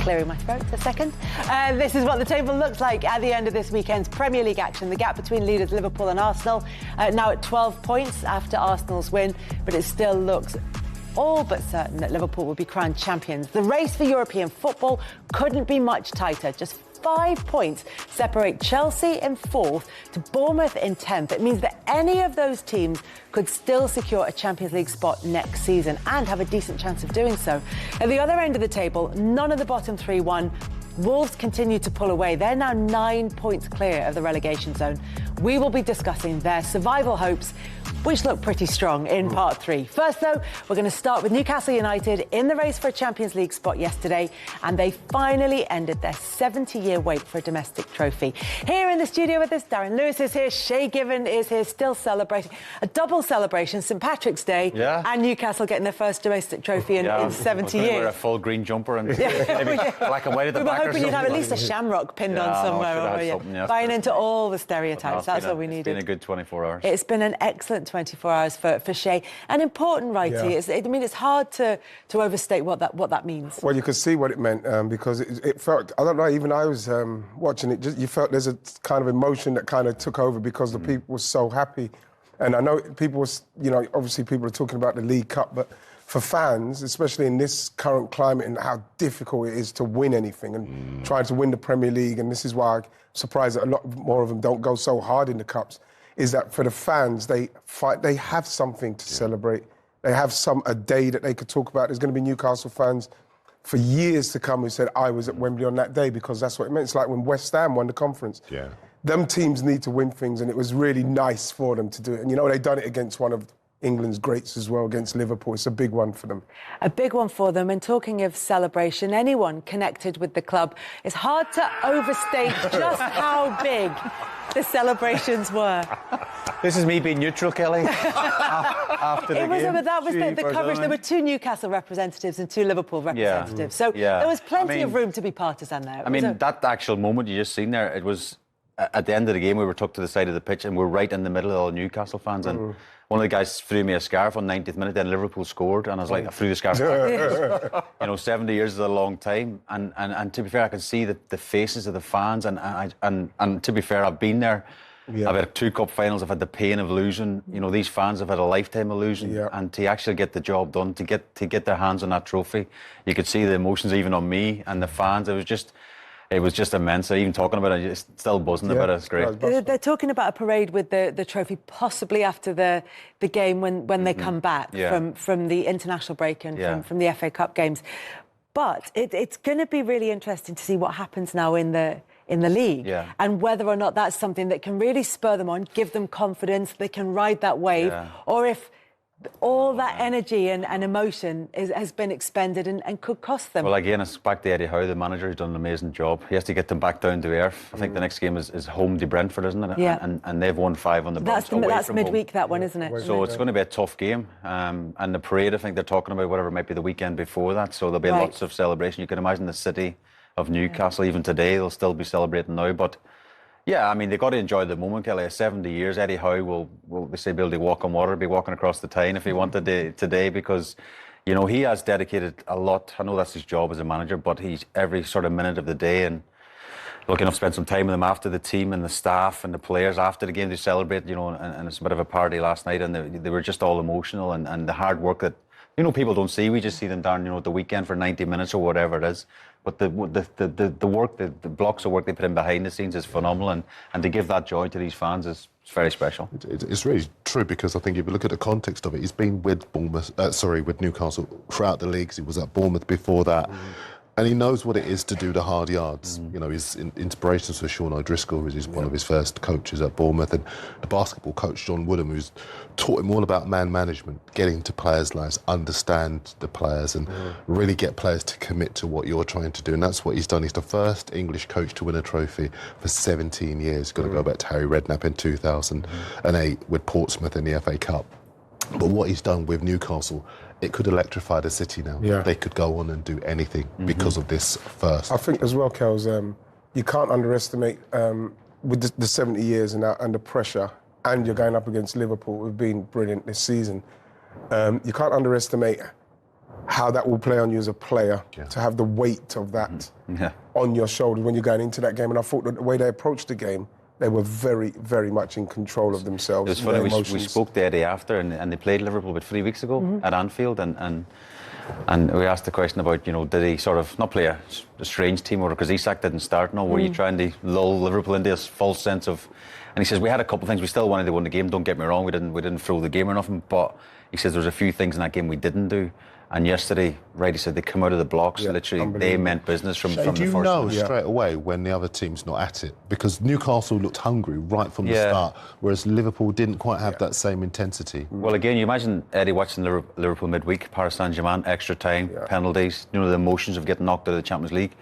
clearing my throat a second. This is what the table looks like at the end of this weekend's Premier League action. The gap between leaders Liverpool and Arsenal now at 12 points after Arsenal's win, but it still looks all but certain that Liverpool will be crowned champions. The race for European football couldn't be much tighter. Just 5 points separate Chelsea in 4th to Bournemouth in 10th. It means that any of those teams could still secure a Champions League spot next season and have a decent chance of doing so. At the other end of the table, none of the bottom three won. Wolves continue to pull away. They're now 9 points clear of the relegation zone. We will be discussing their survival hopes, which look pretty strong, in part 3. First, though, we're going to start with Newcastle United in the race for a Champions League spot yesterday, and they finally ended their 70-year wait for a domestic trophy. Here in the studio with us, Darren Lewis is here, Shay Given is here, still celebrating. A double celebration, St Patrick's Day, and Newcastle getting their first domestic trophy in 70 years. Wear a full green jumper and maybe black and white at the back. We were hoping you'd have at least a shamrock pinned on somewhere. Buying into all the stereotypes. That's all we needed. It's been a good 24 hours. It's been an excellent 24 hours for Shay. An important Wrighty. It's hard to overstate what that means. Well, you could see what it meant because it felt, I don't know, even I was watching it, you felt there's a kind of emotion that kind of took over because the people were so happy. And I know people was, obviously people are talking about the League Cup, but for fans, especially in this current climate and how difficult it is to win anything and trying to win the Premier League, and this is why I'm surprised that a lot more of them don't go so hard in the Cups, is that for the fans, they have something to celebrate. They have a day that they could talk about. There's going to be Newcastle fans for years to come who said, I was at Wembley on that day, because that's what it meant. It's like when West Ham won the conference. Yeah. Them teams need to win things, and it was really nice for them to do it. And, they've done it against one of England's greats as well, against Liverpool. It's a big one for them. A big one for them. And talking of celebration, anyone connected with the club, it's hard to overstate just how big the celebrations were. This is me being neutral, Kelly. After the game. That was the coverage. There were 2 Newcastle representatives and 2 Liverpool representatives. So there was plenty of room to be partisan there. That actual moment you just seen there, it was at the end of the game, we were tucked to the side of the pitch and we're right in the middle of all Newcastle fans. And one of the guys threw me a scarf on 90th minute, then Liverpool scored, and I was like, I threw the scarf back. 70 years is a long time, and to be fair, I can see the faces of the fans, and to be fair, I've been there. I've had 2 cup finals, I've had the pain of losing. These fans have had a lifetime of losing, and to actually get the job done, to get their hands on that trophy, you could see the emotions even on me and the fans. It was just immense. Even talking about it, it's still buzzing about it. It's great. They're talking about a parade with the trophy possibly after the game when they come back from the international break and from the FA Cup games. But it's going to be really interesting to see what happens now in the league and whether or not that's something that can really spur them on, give them confidence, they can ride that wave, or if all that energy and emotion has been expended and could cost them. Well, again, it's back to Eddie Howe, the manager, who's done an amazing job. He has to get them back down to earth. I think the next game is home to Brentford, isn't it? Yeah. And they've won 5 on the bounce. That's midweek, that one, isn't it? So it's going to be a tough game. And the parade, I think they're talking about whatever might be the weekend before that. So there'll be lots of celebration. You can imagine the city of Newcastle, even today, they'll still be celebrating now. But yeah, they've got to enjoy the moment, Kelly. 70 years, Eddie Howe will they say, be able to walk on water, be walking across the Tyne if he wanted to today, because, he has dedicated a lot. I know that's his job as a manager, but he's every sort of minute of the day, and lucky enough to spend some time with them after the team and the staff and the players after the game to celebrate, and it's a bit of a party last night, and they were just all emotional, and the hard work that, people don't see. We just see them down, at the weekend for 90 minutes or whatever it is. But the work, the blocks of work they put in behind the scenes is phenomenal, and to give that joy to these fans is very special. It's really true, because I think if you look at the context of it, he's been with with Newcastle throughout the leagues. He was at Bournemouth before that. And he knows what it is to do the hard yards. His inspirations for Sean O'Driscoll, who's one of his first coaches at Bournemouth, and the basketball coach, John Woodham, who's taught him all about man management, getting to players' lives, understand the players, and really get players to commit to what you're trying to do. And that's what he's done. He's the first English coach to win a trophy for 17 years. Got to go back to Harry Redknapp in 2008 with Portsmouth in the FA Cup. But what he's done with Newcastle, it could electrify the city now. They could go on and do anything because of this first. I think as well, Kels, you can't underestimate, with the 70 years and the pressure, and you're going up against Liverpool, who've been brilliant this season. You can't underestimate how that will play on you as a player, to have the weight of that on your shoulders when you're going into that game. And I thought that the way they approached the game, they were very, very much in control of themselves. It was funny, we spoke the day after, and they played Liverpool about 3 weeks ago at Anfield, and we asked the question about, did he sort of not play a strange team order because Isak didn't start? No, were you trying to lull Liverpool into this false sense of? And he says we had a couple of things. We still wanted to win the game. Don't get me wrong. We didn't throw the game or nothing. But he says there was a few things in that game we didn't do. And yesterday, Wright, he said they come out of the blocks. Literally, they meant business from the first. Do you know straight away when the other team's not at it? Because Newcastle looked hungry right from the start, whereas Liverpool didn't quite have that same intensity. Well, again, you imagine Eddie watching Liverpool midweek, Paris Saint-Germain, extra time, penalties, the emotions of getting knocked out of the Champions League.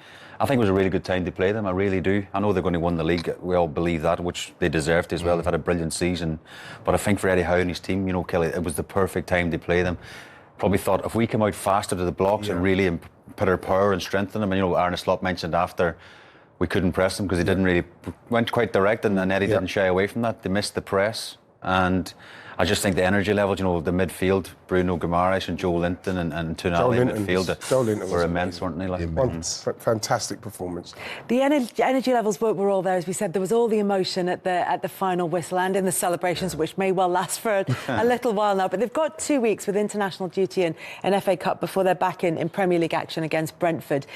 I think it was a really good time to play them. I really do. I know they're going to win the league. We all believe that, which they deserved as well. They've had a brilliant season. But I think for Eddie Howe and his team, Kelly, it was the perfect time to play them. Probably thought if we come out faster to the blocks and really put our power and strength in them, and Arne Slot mentioned after we couldn't press them because they didn't really went quite direct, and Eddie didn't shy away from that. They missed the press, and I just think the energy level, the midfield, Bruno Guimaraes and Joe Linton and Tonali in midfield were immense, weren't they? Fantastic performance. The energy levels were all there, as we said. There was all the emotion at the final whistle and in the celebrations, which may well last for a little while now. But they've got 2 weeks with international duty and FA Cup before they're back in Premier League action against Brentford.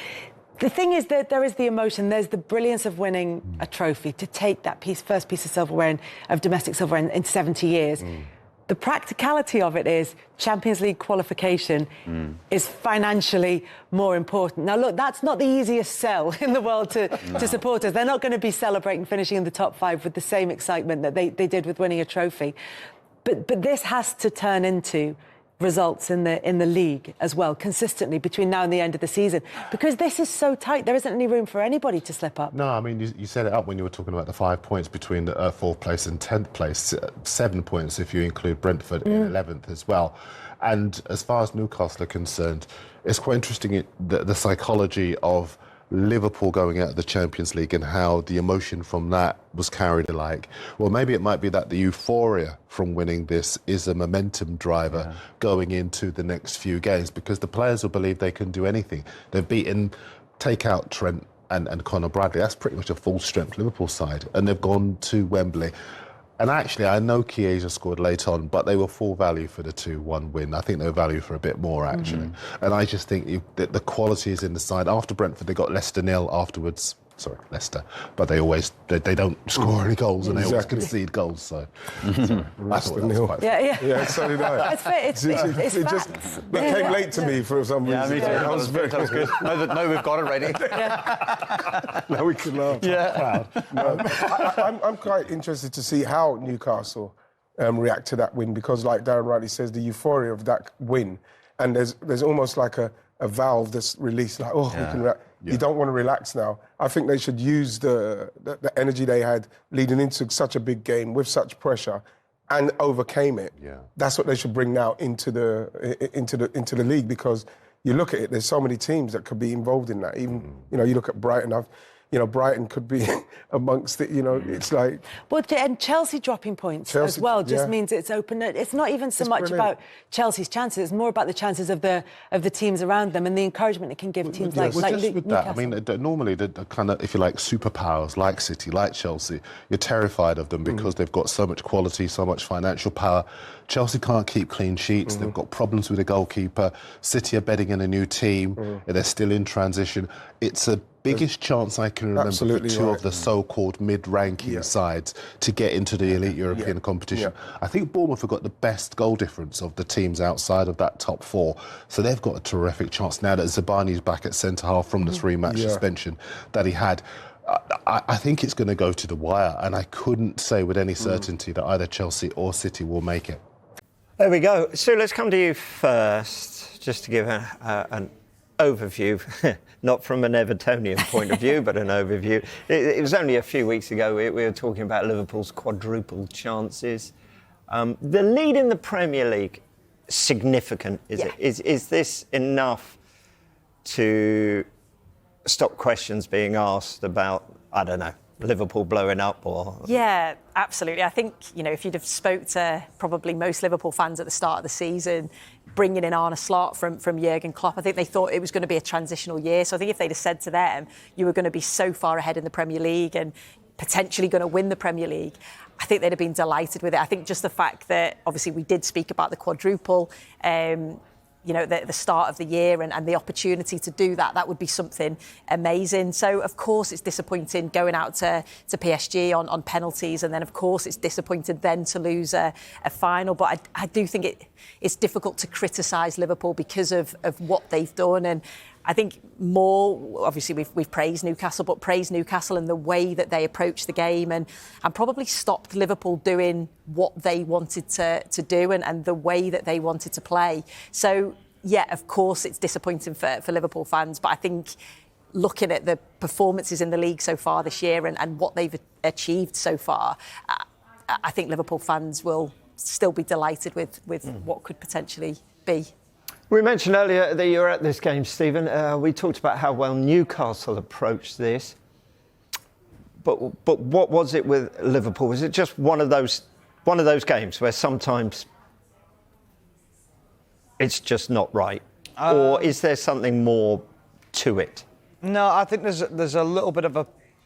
The thing is that there is the emotion, there's the brilliance of winning a trophy, to take that first piece of silverware, of domestic silverware in 70 years. The practicality of it is Champions League qualification is financially more important. Now, look, that's not the easiest sell in the world to supporters. They're not going to be celebrating finishing in the top 5 with the same excitement that they did with winning a trophy. But this has to turn into results in the league as well, consistently between now and the end of the season, because this is so tight. There isn't any room for anybody to slip up. No, I mean, you set it up when you were talking about the 5 points between the 4th place and 10th place, 7 points if you include Brentford in 11th as well. And as far as Newcastle are concerned, it's quite interesting the psychology of Liverpool going out of the Champions League and how the emotion from that was carried alike. Well, maybe it might be that the euphoria from winning this is a momentum driver going into the next few games, because the players will believe they can do anything. They've beaten, take out Trent and Conor Bradley. That's pretty much a full-strength Liverpool side. And they've gone to Wembley. And actually, I know Chiesa scored late on, but they were full value for the 2-1 win. I think they were value for a bit more, actually. And I just think that the quality is in the side. After Brentford, they got Leicester 0 afterwards. Sorry, Leicester. But they don't score any goals, and they always concede goals. So Leicester 0. Yeah, so did I. It's That came late to me for some reason. Me too. That was good. Now we've got it ready. Now we can laugh. I'm quite interested to see how Newcastle react to that win, because, like Darren rightly says, the euphoria of that win, and there's almost like a valve that's released, like, we can react. You don't want to relax now. I think they should use the energy they had leading into such a big game with such pressure, and overcame it. That's what they should bring now into the league, because you look at it, there's so many teams that could be involved in that. Even you look at Brighton. Brighton could be amongst it. It's like. Well, and Chelsea dropping points as well just means it's open. It's not even so much about Chelsea's chances. It's more about the chances of the teams around them and the encouragement it can give teams like Newcastle. That, I mean, normally the kind of, if you like, superpowers like City, like Chelsea, you're terrified of them because they've got so much quality, so much financial power. Chelsea can't keep clean sheets. They've got problems with the goalkeeper. City are betting in a new team. They're still in transition. It's the biggest chance I can remember for two of the so-called mid-ranking sides to get into the elite European competition. I think Bournemouth have got the best goal difference of the teams outside of that top 4. So they've got a terrific chance now that Zabani's back at centre-half from the 3-match suspension that he had. I think it's going to go to the wire, and I couldn't say with any certainty that either Chelsea or City will make it. There we go. Sue, let's come to you first, just to give an overview, not from an Evertonian point of view, but an overview. It was only a few weeks ago we were talking about Liverpool's quadruple chances. The lead in the Premier League, significant, is it? Is this enough to stop questions being asked about, I don't know, Liverpool blowing up or... Yeah, absolutely. I think, if you'd have spoke to probably most Liverpool fans at the start of the season, bringing in Arne from Jurgen Klopp. I think they thought it was going to be a transitional year. So I think if they'd have said to them, you were going to be so far ahead in the Premier League and potentially going to win the Premier League, I think they'd have been delighted with it. I think just the fact that, obviously, we did speak about the quadruple, at the start of the year and the opportunity to do that would be something amazing. So, of course, it's disappointing going out to PSG on penalties, and then, of course, it's disappointing then to lose a final. But I do think it's difficult to criticise Liverpool because of what they've done. And I think more, obviously, we've praised Newcastle, but praised Newcastle and the way that they approached the game and probably stopped Liverpool doing what they wanted to do and the way that they wanted to play. So, yeah, of course, it's disappointing for Liverpool fans, but I think looking at the performances in the league so far this year and what they've achieved so far, I think Liverpool fans will still be delighted with what could potentially be. We mentioned earlier that you were at this game, Stephen. We talked about how well Newcastle approached this. But what was it with Liverpool? Was it just one of those games where sometimes it's just not right? Or is there something more to it? No, I think there's a little bit of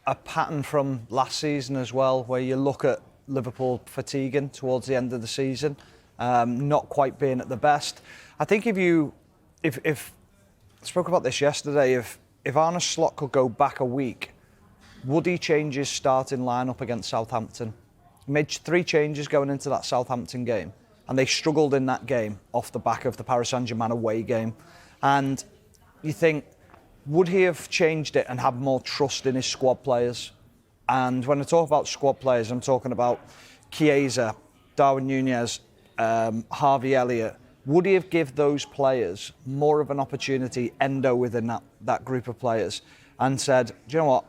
a pattern from last season as well, where you look at Liverpool fatiguing towards the end of the season, not quite being at the best. I think if I spoke about this yesterday, if Arne Slot could go back a week, would he change his starting lineup against Southampton? He made 3 changes going into that Southampton game, and they struggled in that game off the back of the Paris Saint-Germain away game. And you think, would he have changed it and have more trust in his squad players? And when I talk about squad players, I'm talking about Chiesa, Darwin Núñez, Harvey Elliott. Would he have given those players more of an opportunity, Endo within that group of players, and said, do you know what,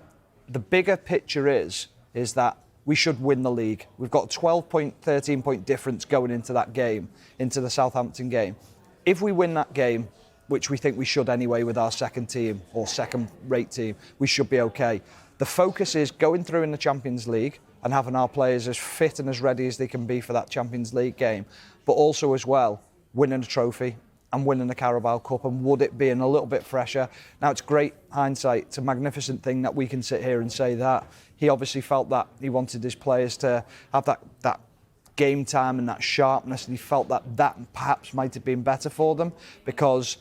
the bigger picture is that we should win the league. We've got a 12-point, 13-point difference going into that game, into the Southampton game. If we win that game, which we think we should anyway with our second team or second-rate team, we should be okay. The focus is going through in the Champions League and having our players as fit and as ready as they can be for that Champions League game, but also as well winning a trophy and winning the Carabao Cup, and would it being a little bit fresher? Now, it's great hindsight. It's a magnificent thing that we can sit here and say that. He obviously felt that he wanted his players to have that game time and that sharpness, and he felt that perhaps might have been better for them, because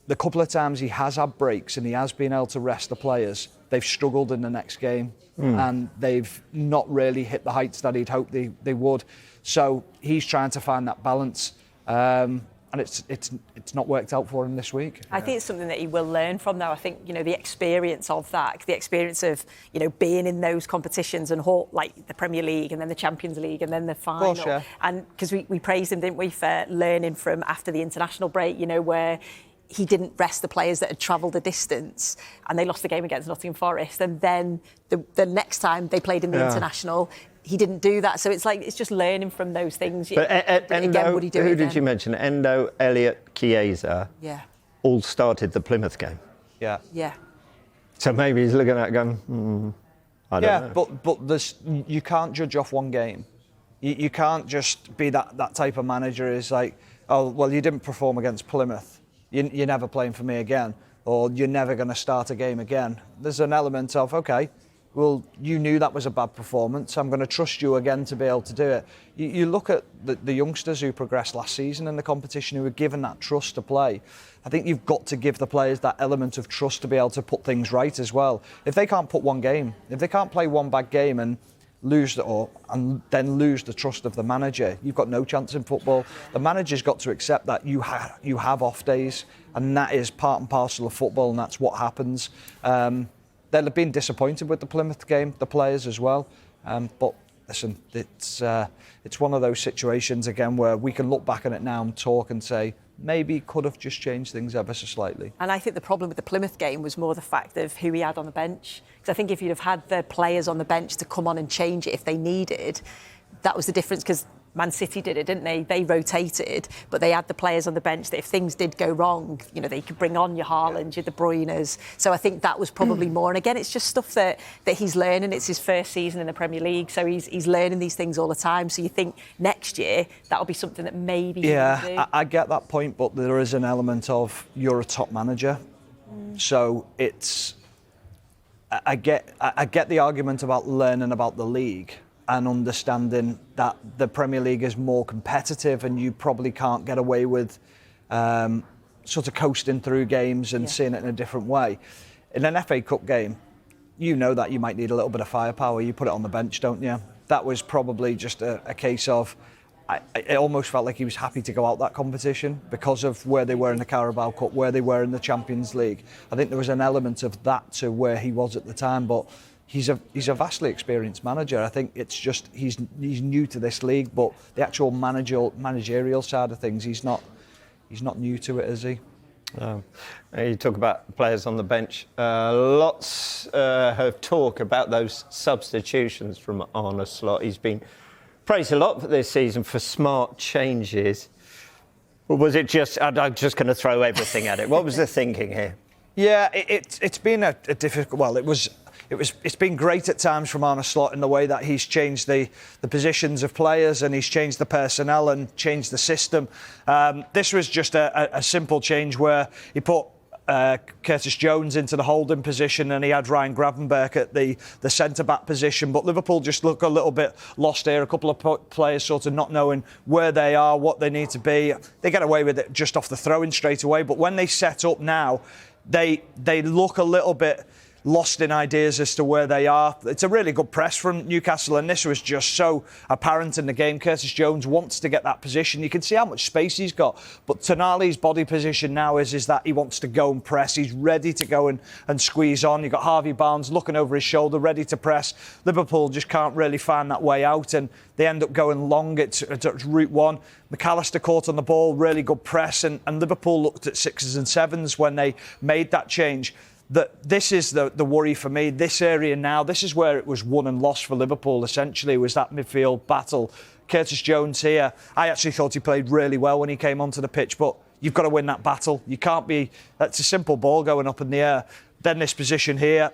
the couple of times he has had breaks and he has been able to rest the players, they've struggled in the next game and they've not really hit the heights that he'd hoped they would. So he's trying to find that balance. And it's not worked out for him this week. I think it's something that he will learn from, though. I think, the experience of that, the experience of, being in those competitions and like the Premier League and then the Champions League and then the final. Of course, yeah. And because we praised him, didn't we, for learning from after the international break, where he didn't rest the players that had travelled a distance and they lost the game against Nottingham Forest. And then the next time they played in the international, he didn't do that. So it's just learning from those things. But Endo, would he do who did you mention? Endo, Elliott, Chiesa, all started the Plymouth game. Yeah. Yeah. So maybe he's looking at it going, I don't know. But you can't judge off one game. You can't just be that type of manager is like, oh, well, you didn't perform against Plymouth. You're never playing for me again, or you're never going to start a game again. There's an element of, okay, well, you knew that was a bad performance. I'm going to trust you again to be able to do it. You look at the youngsters who progressed last season in the competition, who were given that trust to play. I think you've got to give the players that element of trust to be able to put things right as well. If they can't put one game, if they can't play one bad game and lose and then lose the trust of the manager, you've got no chance in football. The manager's got to accept that you have off days, and that is part and parcel of football, and that's what happens. They'll have been disappointed with the Plymouth game, the players as well. But listen, it's one of those situations again where we can look back on it now and talk and say, maybe could have just changed things ever so slightly. And I think the problem with the Plymouth game was more the fact of who he had on the bench. Because I think if you'd have had the players on the bench to come on and change it if they needed, that was the difference. Because Man City did it, didn't they? They rotated, but they had the players on the bench that if things did go wrong, you know, they could bring on your Haaland, your De Bruyne's. So I think that was probably more. And again, it's just stuff that he's learning. It's his first season in the Premier League, so he's learning these things all the time. So you think next year that'll be something that maybe he will do. I get that point, but there is an element of you're a top manager, so it's. I get the argument about learning about the league and understanding that the Premier League is more competitive and you probably can't get away with sort of coasting through games and seeing it in a different way. In an FA Cup game, you know that you might need a little bit of firepower. You put it on the bench, don't you? That was probably just a case of it almost felt like he was happy to go out that competition because of where they were in the Carabao Cup, where they were in the Champions League. I think there was an element of that to where he was at the time, but he's a vastly experienced manager. I think it's just he's new to this league, but the actual managerial side of things, he's not new to it, is he? You talk about players on the bench. Lots of talk about those substitutions from Arne Slot. He's been praised a lot this season for smart changes. Or was it just, I'm just going to throw everything at it? What was the thinking here? Yeah, it's been a difficult. Well, it's been great at times from Arne Slot in the way that he's changed the positions of players and he's changed the personnel and changed the system. This was just a simple change where he put Curtis Jones into the holding position and he had Ryan Gravenberch at the centre-back position. But Liverpool just look a little bit lost here. A couple of players sort of not knowing where they are, what they need to be. They get away with it just off the throw-in straight away. But when they set up now, they look a little bit lost in ideas as to where they are. It's a really good press from Newcastle, and this was just so apparent in the game. Curtis Jones wants to get that position. You can see how much space he's got. But Tonali's body position now is that he wants to go and press. He's ready to go and squeeze on. You've got Harvey Barnes looking over his shoulder, ready to press. Liverpool just can't really find that way out, and they end up going long. It's route one. McAllister caught on the ball, really good press, and Liverpool looked at 6s and 7s when they made that change. That this is the worry for me. This area now, this is where it was won and lost for Liverpool, essentially, was that midfield battle. Curtis Jones here, I actually thought he played really well when he came onto the pitch, but you've got to win that battle. You can't be, that's a simple ball going up in the air. Then this position here,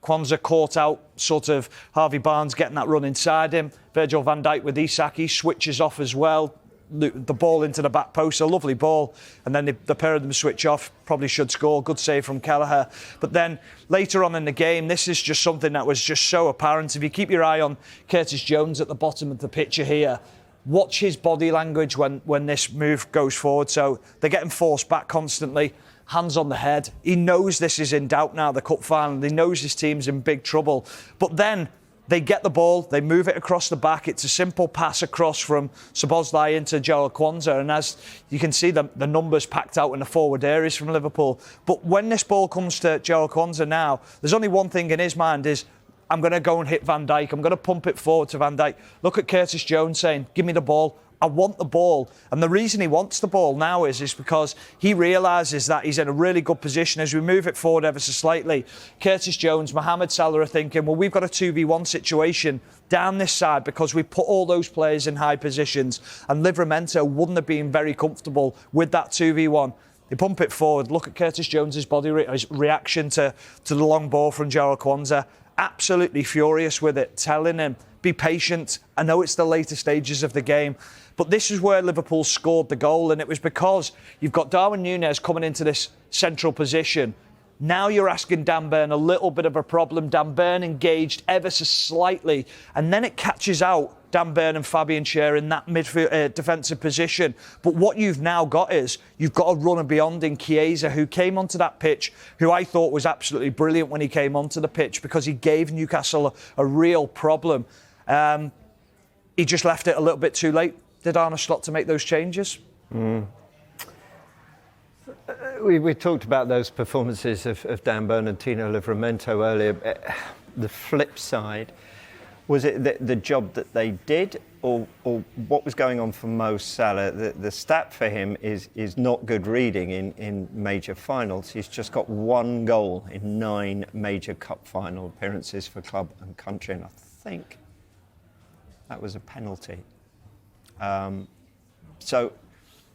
Kwanzaa caught out, sort of Harvey Barnes getting that run inside him. Virgil van Dijk with Isak, he switches off as well. The ball into the back post, a lovely ball, and then the pair of them switch off. Probably should score. Good save from Kelleher. But then later on in the game, this is just something that was just so apparent. If you keep your eye on Curtis Jones at the bottom of the picture here, watch his body language when this move goes forward. So they're getting forced back constantly. Hands on the head. He knows this is in doubt now, the cup final. He knows his team's in big trouble. But then they get the ball, they move it across the back. It's a simple pass across from Szoboszlai into Joel Kwanzaa. And as you can see, the numbers packed out in the forward areas from Liverpool. But when this ball comes to Joel Kwanzaa now, there's only one thing in his mind is, I'm going to go and hit Van Dijk. I'm going to pump it forward to Van Dijk. Look at Curtis Jones saying, give me the ball. I want the ball. And the reason he wants the ball now is because he realises that he's in a really good position. As we move it forward ever so slightly, Curtis Jones, Mohamed Salah are thinking, well, we've got a 2v1 situation down this side because we put all those players in high positions, and Livramento wouldn't have been very comfortable with that 2v1. They pump it forward. Look at Curtis Jones's body reaction to the long ball from Joel Kwanzaa. Absolutely furious with it, telling him, be patient. I know it's the later stages of the game, but this is where Liverpool scored the goal, and it was because you've got Darwin Núñez coming into this central position. Now you're asking Dan Burn a little bit of a problem. Dan Burn engaged ever so slightly, and then it catches out Dan Burn and Fabian Schär in that midfield defensive position. But what you've now got is you've got a runner beyond in Chiesa, who came onto that pitch, who I thought was absolutely brilliant when he came onto the pitch because he gave Newcastle a real problem. He just left it a little bit too late, did Arne Slot, to make those changes? We talked about those performances of Dan Burn and Tino Livramento earlier. The flip side, was it the job that they did, or what was going on for Mo Salah? The stat for him is not good reading in major finals. He's just got one goal in 9 major cup final appearances for club and country, and I think that was a penalty. So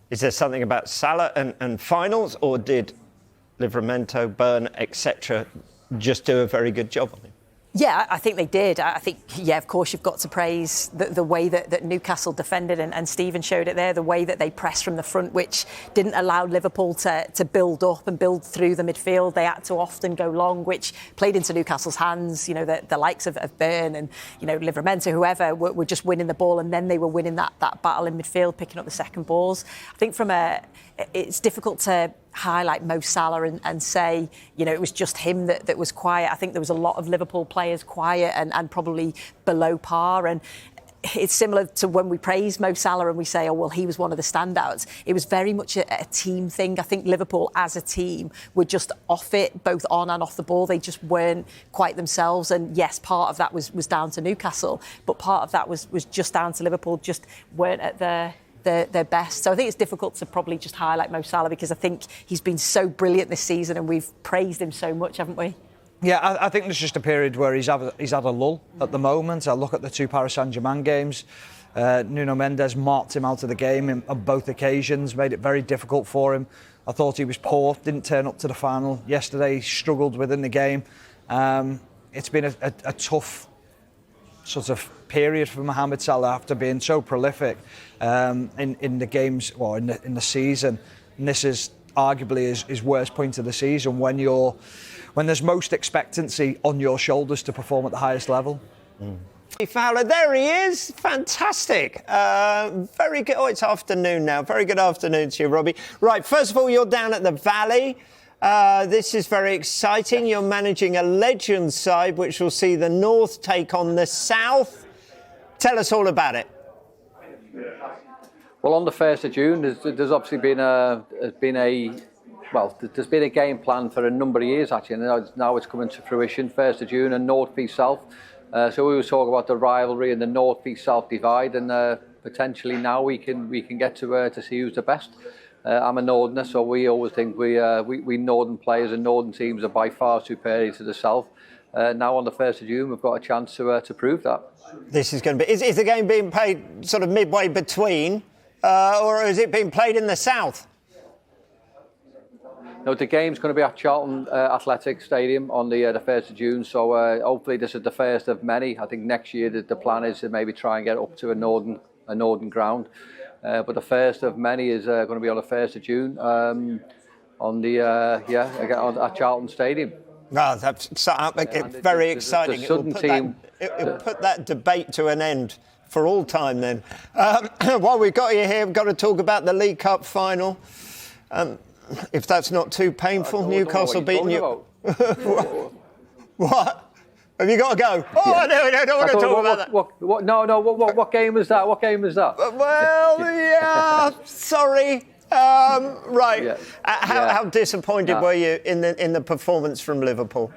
is there something about Salah and finals, or did Livramento, Burn, etc. just do a very good job on him? Yeah, I think they did. I think, yeah, of course, you've got to praise the way that Newcastle defended, and Stephen showed it there, the way that they pressed from the front, which didn't allow Liverpool to build up and build through the midfield. They had to often go long, which played into Newcastle's hands. You know, the likes of Burn and, you know, Livramento, whoever, were just winning the ball, and then they were winning that battle in midfield, picking up the second balls. I think it's difficult to highlight Mo Salah and say, you know, it was just him that was quiet. I think there was a lot of Liverpool players quiet and probably below par. And it's similar to when we praise Mo Salah and we say, oh, well, he was one of the standouts. It was very much a team thing. I think Liverpool as a team were just off it, both on and off the ball. They just weren't quite themselves. And yes, part of that was down to Newcastle, but part of that was just down to Liverpool, just weren't at their best. So I think it's difficult to probably just highlight Mo Salah, because I think he's been so brilliant this season and we've praised him so much, haven't we? Yeah, I think there's just a period where he's had a lull at the moment. I look at the two Paris Saint-Germain games. Nuno Mendes marked him out of the game on both occasions, made it very difficult for him. I thought he was poor, didn't turn up to the final yesterday, struggled within the game. It's been a tough sort of period for Mohamed Salah after being so prolific in the games, well, in the season. And this is arguably his worst point of the season, when there's most expectancy on your shoulders to perform at the highest level. Fowler, there he is. Fantastic. Very good. Oh, it's afternoon now. Very good afternoon to you, Robbie. Right, first of all, you're down at the Valley. This is very exciting. You're managing a Legends side, which will see the North take on the South. Tell us all about it. Well, on the 1st of June, there's obviously been there's been a game plan for a number of years, actually, and now it's coming to fruition. 1st of June, and North v South. So we were talking about the rivalry and the North v South divide, and potentially now we can get to see who's the best. I'm a Northerner, so we always think we Northern players and Northern teams are by far superior to the South. Now on the 1st of June, we've got a chance to prove that. This is going to be... Is the game being played sort of midway between, or is it being played in the South? No, the game's going to be at Charlton Athletic Stadium on the 1st of June, so hopefully this is the first of many. I think next year the plan is to maybe try and get up to a northern ground. But the first of many is going to be on the 1st of June at Charlton Stadium. Oh, that's very exciting. It'll put that debate to an end for all time then. While we've got you here, we've got to talk about the League Cup final. If that's not too painful, Newcastle beating you. What? Have you got to go? Oh, yeah. No, I don't want to talk about that. What game was that? What game was that? Well, yeah, sorry. Right. Yeah. How disappointed were you in the performance from Liverpool?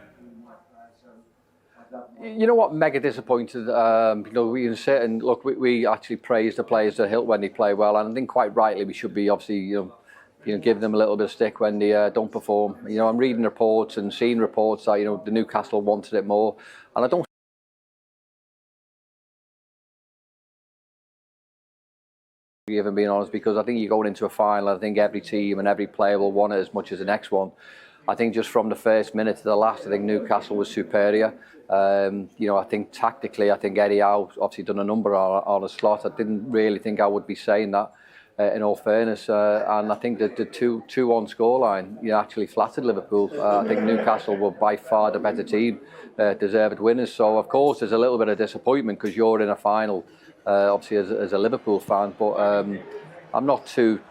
You know what? Mega disappointed. We can sit and look. We actually praise the players to hilt when they play well, and I think quite rightly we should be obviously give them a little bit of stick when they don't perform. I'm reading reports and seeing reports that the Newcastle wanted it more, and I don't. Even being honest, because I think you're going into a final. I think every team and every player will want it as much as the next one. I think just from the first minute to the last, I think Newcastle was superior. I think tactically, I think Eddie Howe obviously done a number on a slot. I didn't really think I would be saying that. In all fairness, and I think that the 2-1 scoreline actually flattered Liverpool. I think Newcastle were by far the better team, deserved winners. So of course there's a little bit of disappointment because you're in a final, obviously as a Liverpool fan. But I'm not too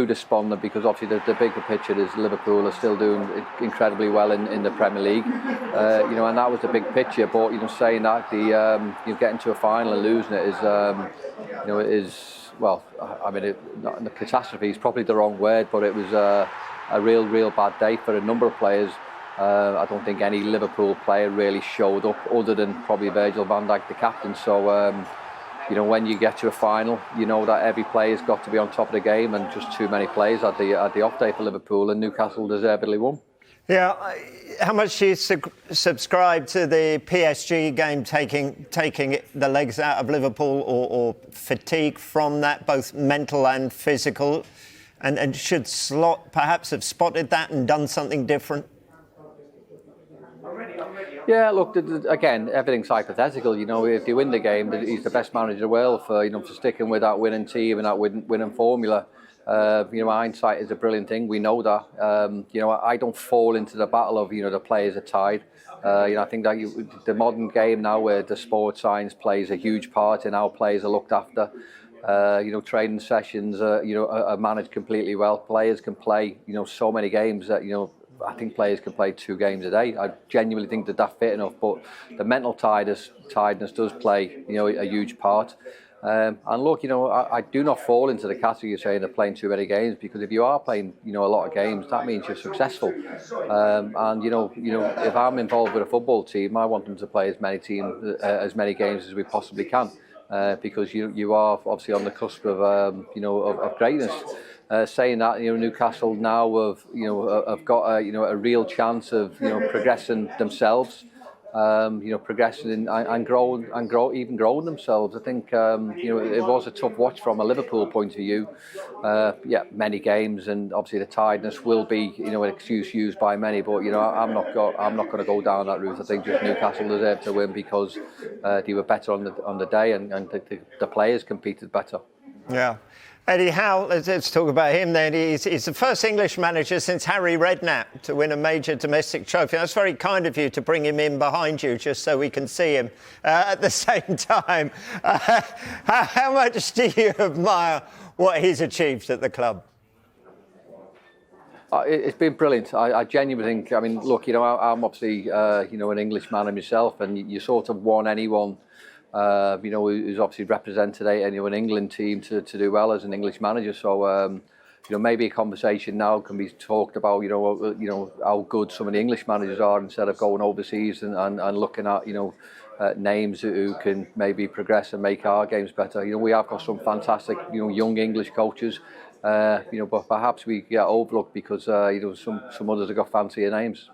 despondent because obviously the bigger picture is Liverpool are still doing incredibly well in the Premier League, and that was the big picture. But saying that getting to a final and losing it is well, I mean, the catastrophe is probably the wrong word, but it was a real bad day for a number of players. I don't think any Liverpool player really showed up other than probably Virgil van Dijk, the captain. So, when you get to a final, that every player's got to be on top of the game, and just too many players had the off day for Liverpool, and Newcastle deservedly won. Yeah, how much do you subscribe to the PSG game taking the legs out of Liverpool, or fatigue from that, both mental and physical? And should Slot perhaps have spotted that and done something different? Yeah, look, again, everything's hypothetical. You know, if you win the game, he's the best manager in the world for sticking with that winning team and that winning formula. Hindsight is a brilliant thing. We know that. I don't fall into the battle of the players are tied. I think that the modern game now, where the sports science plays a huge part in how players are looked after. Training sessions are managed completely well. Players can play so many games that I think players can play 2 games a day. I genuinely think that fit enough, but the mental tiredness does play a huge part. And look, I do not fall into the category of saying they're playing too many games, because if you are playing a lot of games, that means you're successful. And if I'm involved with a football team, I want them to play as many games as we possibly can, because you are obviously on the cusp of greatness. Saying that, Newcastle now have got a real chance of progressing themselves, progressing and growing themselves. I think it was a tough watch from a Liverpool point of view. Many games, and obviously the tiredness will be an excuse used by many. But I'm not going to go down that route. I think just Newcastle deserved to win because they were better on the day, and the players competed better. Yeah. Eddie Howe, let's talk about him then. He's the first English manager since Harry Redknapp to win a major domestic trophy. That's very kind of you to bring him in behind you just so we can see him at the same time. How much do you admire what he's achieved at the club? It's been brilliant. I genuinely think, look, I'm obviously, an English man myself, and you sort of want anyone who's obviously represented an England team to do well as an English manager. So maybe a conversation now can be talked about how good some of the English managers are, instead of going overseas and looking at names who can maybe progress and make our games better. We have got some fantastic young English coaches, but perhaps we get overlooked because some others have got fancier names.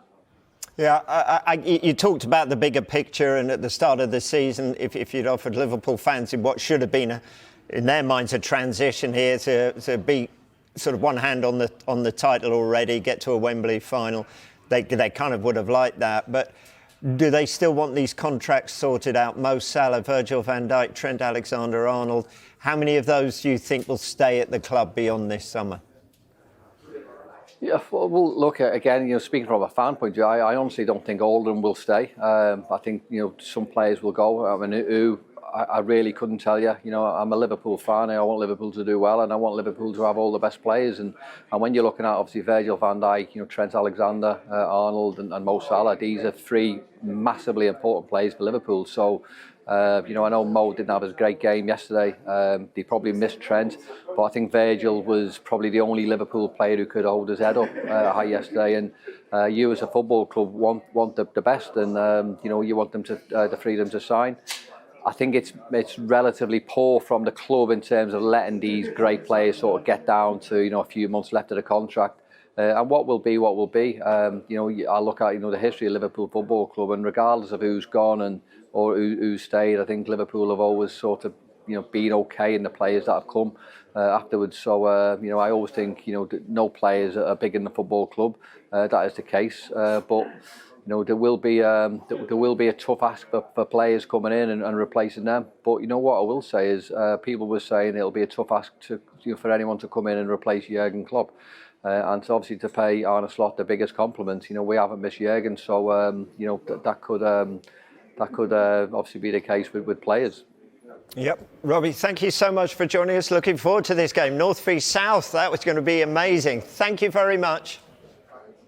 Yeah, you talked about the bigger picture, and at the start of the season, if you'd offered Liverpool fans in what should have been, in their minds, a transition here to be sort of one hand on the title already, get to a Wembley final, they kind of would have liked that. But do they still want these contracts sorted out? Mo Salah, Virgil van Dijk, Trent Alexander-Arnold. How many of those do you think will stay at the club beyond this summer? Yeah, well, look, again, speaking from a fan point of view, I honestly don't think all of them will stay. I think, some players will go. Who I really couldn't tell you. I'm a Liverpool fan. I want Liverpool to do well, and I want Liverpool to have all the best players. And when you're looking at, obviously, Virgil van Dijk, Trent Alexander-Arnold and Mo Salah, these are 3 massively important players for Liverpool. So, I know Mo didn't have a great game yesterday. He probably missed Trent, but I think Virgil was probably the only Liverpool player who could hold his head up high yesterday. And you, as a football club, want the best, and you want them to the freedom to sign. I think it's relatively poor from the club in terms of letting these great players sort of get down to a few months left of the contract. And what will be, will be. I look at the history of Liverpool Football Club, and regardless of who's gone or who stayed, I think Liverpool have always sort of been okay in the players that have come afterwards. So I always think no players are big in the football club. That is the case, but there will be a tough ask for players coming in and replacing them. But what I will say is, people were saying it'll be a tough ask for anyone to come in and replace Jurgen Klopp. And so obviously to pay Arne Slot the biggest compliment, we haven't missed Jurgen, so that could obviously be the case with players. Yep. Robbie, thank you so much for joining us. Looking forward to this game. North v South, that was going to be amazing. Thank you very much.